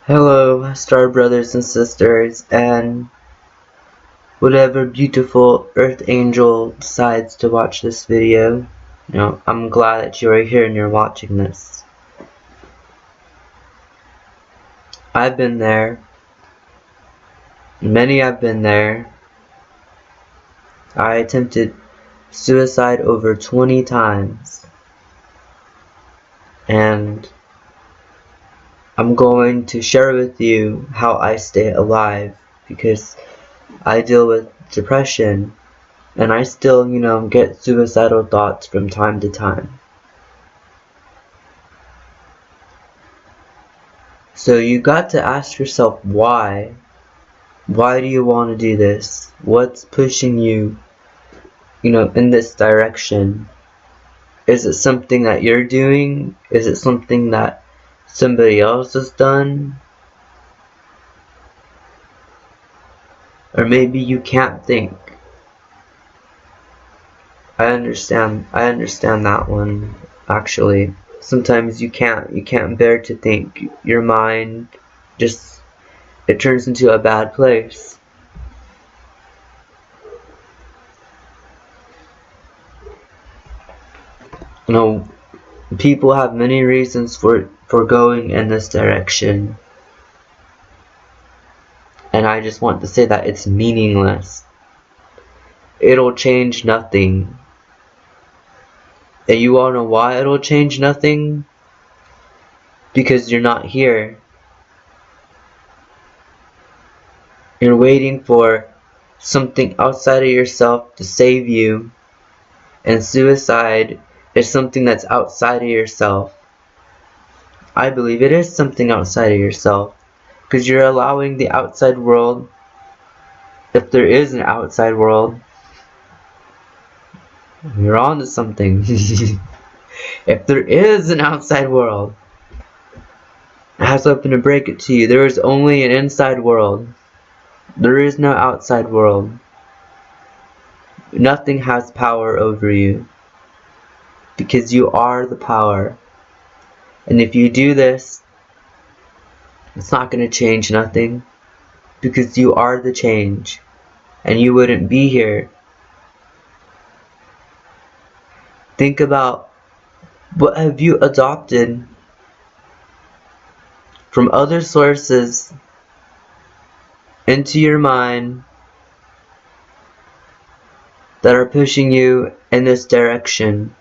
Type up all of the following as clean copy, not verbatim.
Hello, star brothers and sisters, and whatever beautiful earth angel decides to watch this video. I'm glad that you are here and you're watching this. I've been there. Many have been there. I attempted suicide over 20 times. And I'm going to share with you how I stay alive, because I deal with depression and I still, get suicidal thoughts from time to time. So you got to ask yourself why. Why do you want to do this? What's pushing you, in this direction? Is it something that you're doing? Is it something that somebody else has done? Or maybe you can't think. I understand that one, actually. Sometimes you can't bear to think. Your mind just, it turns into a bad place. People have many reasons for going in this direction. And I just want to say that it's meaningless. It'll change nothing. And you all know why it'll change nothing? Because you're not here. You're waiting for something outside of yourself to save you. And suicide is something that's outside of yourself. I believe it is something outside of yourself. Because you're allowing the outside world, if there is an outside world, you're on to something. If there is an outside world, I have something to break it to you. There is only an inside world. There is no outside world. Nothing has power over you, because you are the power. And if you do this, it's not going to change nothing, because you are the change, and you wouldn't be here. Think about what have you adopted from other sources into your mind that are pushing you in this direction.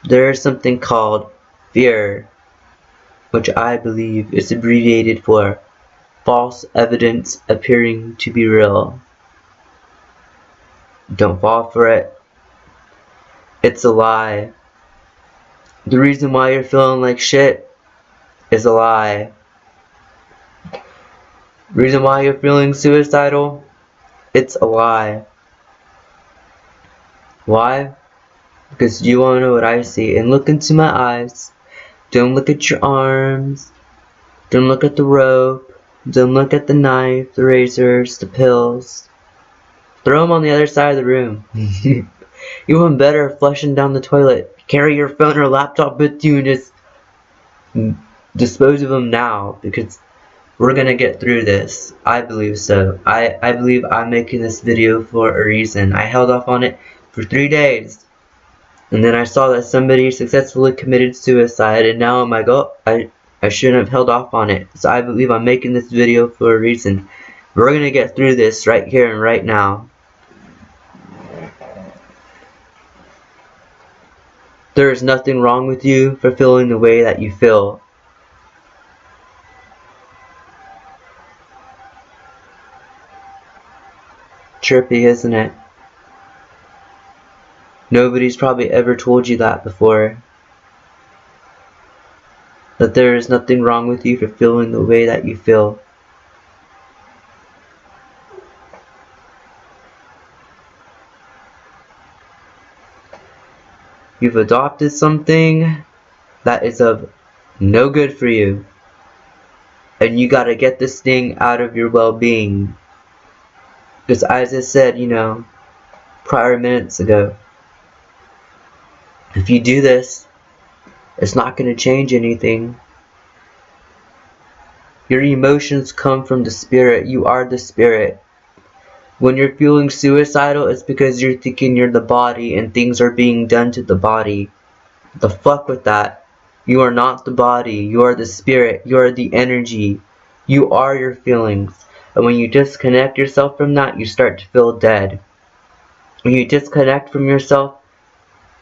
There is something called fear, which I believe is abbreviated for false evidence appearing to be real. Don't fall for it. It's a lie. The reason why you're feeling like shit is a lie. The reason why you're feeling suicidal, it's a lie. Why? Because you want to know what I see. And look into my eyes. Don't look at your arms. Don't look at the rope. Don't look at the knife, the razors, the pills. Throw them on the other side of the room. Even better, flushing down the toilet. Carry your phone or laptop with you and just dispose of them now, because we're gonna get through this. I believe so. I believe I'm making this video for a reason. I held off on it for 3 days. And then I saw that somebody successfully committed suicide, and now I'm like, oh, I shouldn't have held off on it. So I believe I'm making this video for a reason. We're gonna get through this right here and right now. There is nothing wrong with you for feeling the way that you feel. Trippy, isn't it? Nobody's probably ever told you that before. That there is nothing wrong with you for feeling the way that you feel. You've adopted something that is of no good for you. And you gotta get this thing out of your well-being. Because as I said, prior minutes ago, if you do this, it's not gonna change anything. Your emotions come from the spirit. You are the spirit. When you're feeling suicidal, it's because you're thinking you're the body and things are being done to the body. The fuck with that. You are not the body. You are the spirit. You are the energy. You are your feelings. And when you disconnect yourself from that, you start to feel dead. When you disconnect from yourself,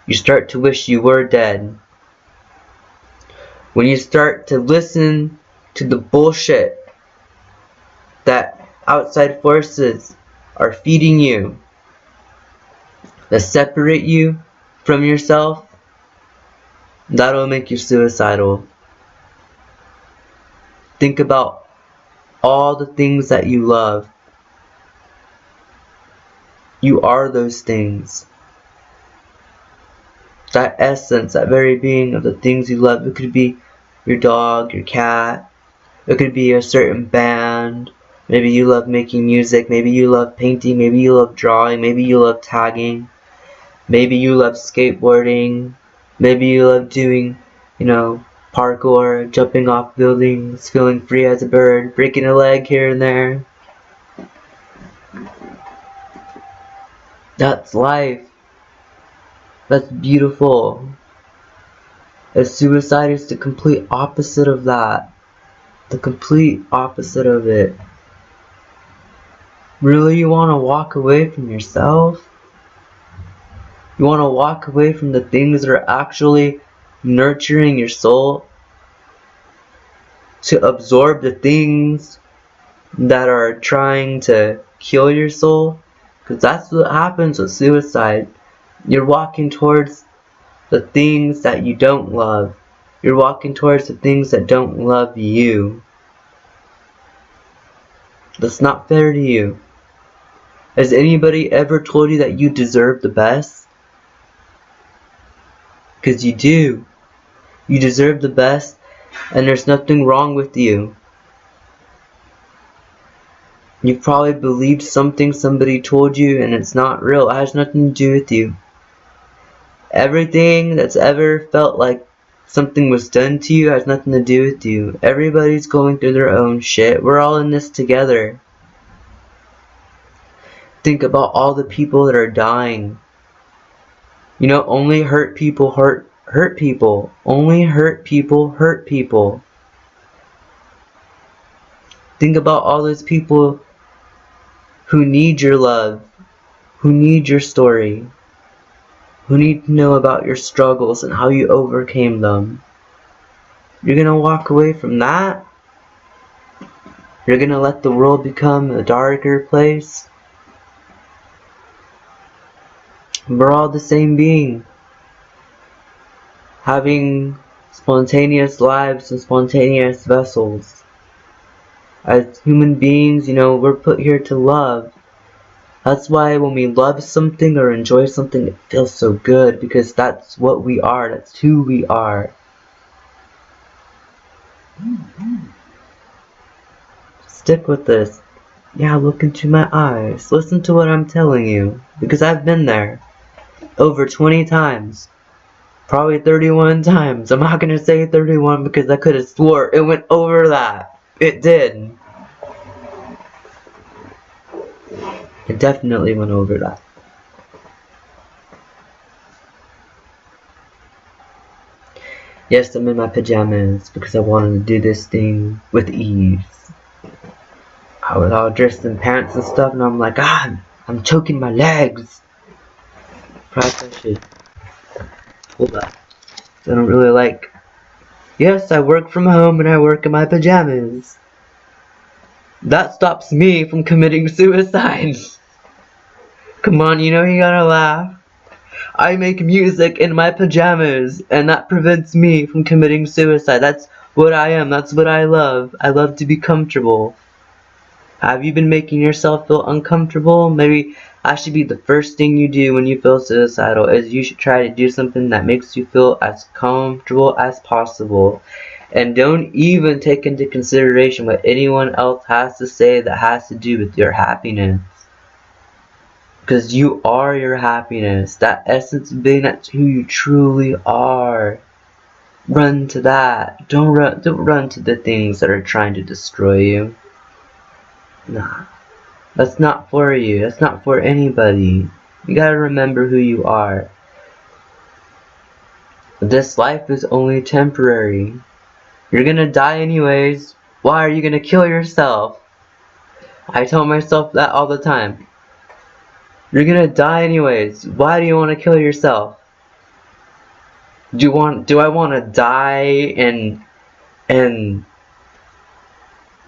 you start to wish you were dead. When you start to listen to the bullshit that outside forces are feeding you, that separate you from yourself, that'll make you suicidal. Think about all the things that you love. You are those things. That essence, that very being of the things you love. It could be your dog, your cat. It could be a certain band. Maybe you love making music. Maybe you love painting. Maybe you love drawing. Maybe you love tagging. Maybe you love skateboarding. Maybe you love doing, parkour, jumping off buildings, feeling free as a bird, breaking a leg here and there. That's life. That's beautiful. And suicide is the complete opposite of that. The complete opposite of it. Really, you want to walk away from yourself? You want to walk away from the things that are actually nurturing your soul? To absorb the things that are trying to kill your soul? Because that's what happens with suicide. You're walking towards the things that you don't love. You're walking towards the things that don't love you. That's not fair to you. Has anybody ever told you that you deserve the best? Because you do. You deserve the best, and there's nothing wrong with you. You probably believed something somebody told you and it's not real. It has nothing to do with you. Everything that's ever felt like something was done to you has nothing to do with you. Everybody's going through their own shit. We're all in this together. Think about all the people that are dying. Only hurt people hurt people. Only hurt people hurt people. Think about all those people who need your love, who need your story, who need to know about your struggles and how you overcame them. You're gonna walk away from that? You're gonna let the world become a darker place? We're all the same being, having spontaneous lives and spontaneous vessels. As human beings, we're put here to love. That's why when we love something or enjoy something, it feels so good, because that's what we are. That's who we are. Stick with this. Yeah, look into my eyes. Listen to what I'm telling you, because I've been there. Over 20 times. Probably 31 times. I'm not gonna say 31 because I could have swore it went over that. It did. It definitely went over that. Yes, I'm in my pajamas because I wanted to do this thing with ease. I was all dressed in pants and stuff, and I'm like, God, I'm choking my legs. Perhaps I should hold that. I don't really like. Yes, I work from home and I work in my pajamas. That stops me from committing suicide. Come on, you gotta laugh. I make music in my pajamas, and that prevents me from committing suicide. That's what I am. That's what I love. I love to be comfortable. Have you been making yourself feel uncomfortable? Maybe that should be the first thing you do when you feel suicidal, is you should try to do something that makes you feel as comfortable as possible. And don't even take into consideration what anyone else has to say that has to do with your happiness. Because you are your happiness. That essence of being, that's who you truly are. Run to that. Don't run to the things that are trying to destroy you. Nah. That's not for you. That's not for anybody. You gotta remember who you are. This life is only temporary. You're gonna die anyways. Why are you gonna kill yourself? I tell myself that all the time. You're gonna die anyways. Why do you want to kill yourself? Do I want to die and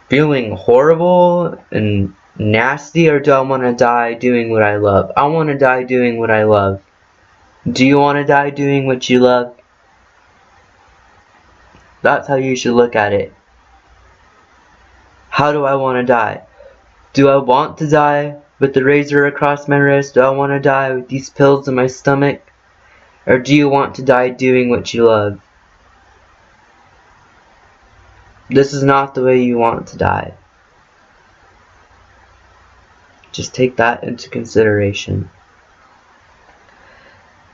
feeling horrible and nasty, or do I want to die doing what I love? I want to die doing what I love. Do you want to die doing what you love? That's how you should look at it. How do I want to die? Do I want to die with the razor across my wrist? Do I want to die with these pills in my stomach? Or do you want to die doing what you love? This is not the way you want to die. Just take that into consideration.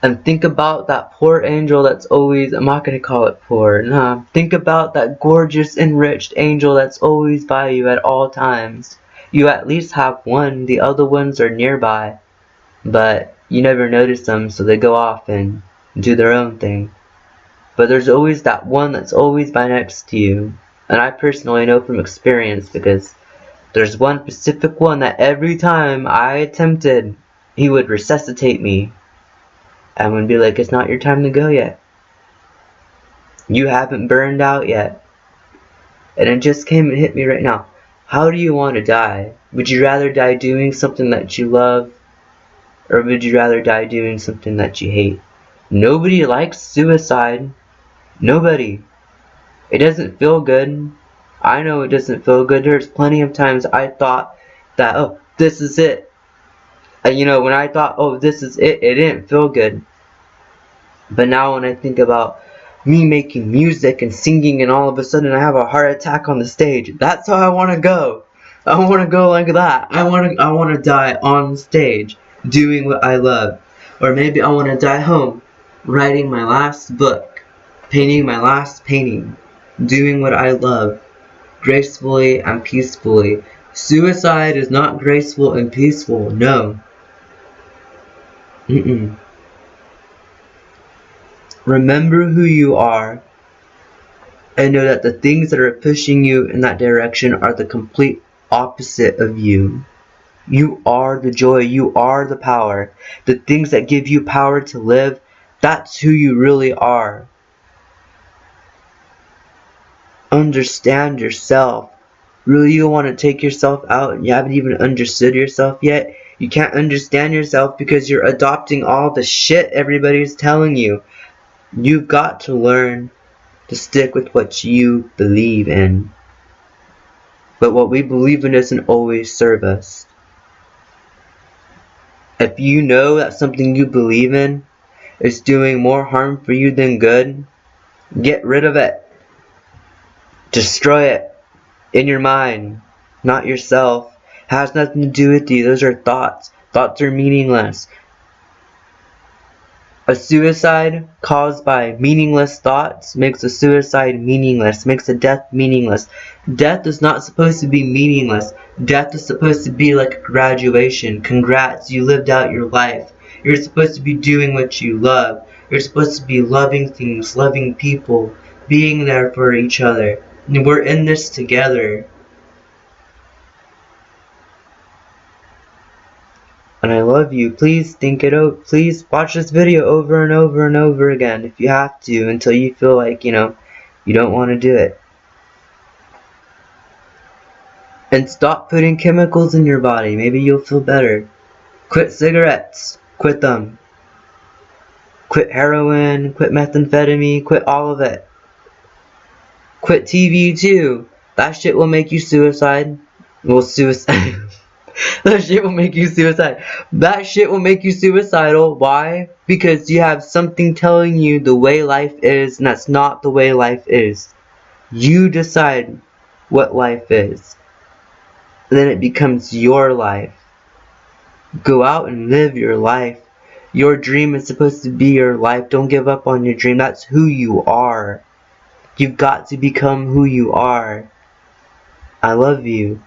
And think about that poor angel that's always, I'm not going to call it poor, nah. Think about that gorgeous, enriched angel that's always by you at all times. You at least have one, the other ones are nearby. But you never notice them, so they go off and do their own thing. But there's always that one that's always by next to you. And I personally know from experience, because there's one specific one that every time I attempted, he would resuscitate me. And would be like, it's not your time to go yet. You haven't burned out yet. And it just came and hit me right now. How do you want to die? Would you rather die doing something that you love? Or would you rather die doing something that you hate? Nobody likes suicide. Nobody. It doesn't feel good. I know it doesn't feel good. There's plenty of times I thought that, oh, this is it. You know, when I thought, oh, this is it, it didn't feel good. But now when I think about me making music and singing and all of a sudden I have a heart attack on the stage, that's how I want to go. I want to go like that. I want to die on stage doing what I love. Or maybe I want to die home writing my last book, painting my last painting, doing what I love, gracefully and peacefully. Suicide is not graceful and peaceful, no. Remember who you are, and know that the things that are pushing you in that direction are the complete opposite of you. You are the joy, you are the power. The things that give you power to live, that's who you really are. Understand yourself. Really, you want to take yourself out and you haven't even understood yourself yet? You can't understand yourself because you're adopting all the shit everybody's telling you. You've got to learn to stick with what you believe in. But what we believe in doesn't always serve us. If you know that something you believe in is doing more harm for you than good, get rid of it. Destroy it in your mind, not yourself. Has nothing to do with you. Those are thoughts. Thoughts are meaningless. A suicide caused by meaningless thoughts makes a suicide meaningless, makes a death meaningless. Death is not supposed to be meaningless. Death is supposed to be like a graduation. Congrats, you lived out your life. You're supposed to be doing what you love. You're supposed to be loving things, loving people, being there for each other. And we're in this together. And I love you. Please think it out. Please watch this video over and over and over again if you have to, until you feel like, you know, you don't want to do it. And stop putting chemicals in your body. Maybe you'll feel better. Quit cigarettes. Quit them. Quit heroin. Quit methamphetamine. Quit all of it. Quit TV too. That shit will make you suicide. Well, suicide. That shit will make you suicide. That shit will make you suicidal. Why? Because you have something telling you the way life is, and that's not the way life is. You decide what life is. And then it becomes your life. Go out and live your life. Your dream is supposed to be your life. Don't give up on your dream. That's who you are. You've got to become who you are. I love you.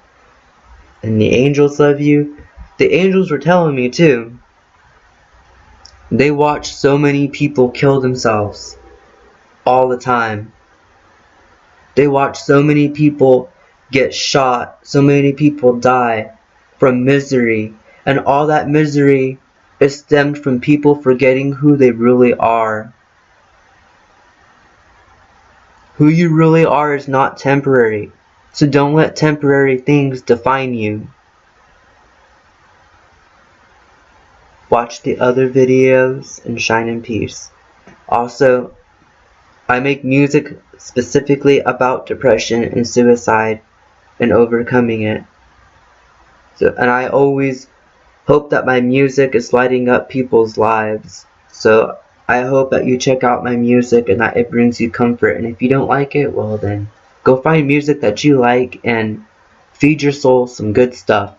And the angels love you. The angels were telling me too. They watch so many people kill themselves all the time. They watch so many people get shot, so many people die from misery, and all that misery is stemmed from people forgetting who they really are. Who you really are is not temporary, so don't let temporary things define you. Watch the other videos and shine in peace. Also, I make music specifically about depression and suicide and overcoming it. And I always hope that my music is lighting up people's lives. So I hope that you check out my music and that it brings you comfort. And if you don't like it, well then, go find music that you like and feed your soul some good stuff.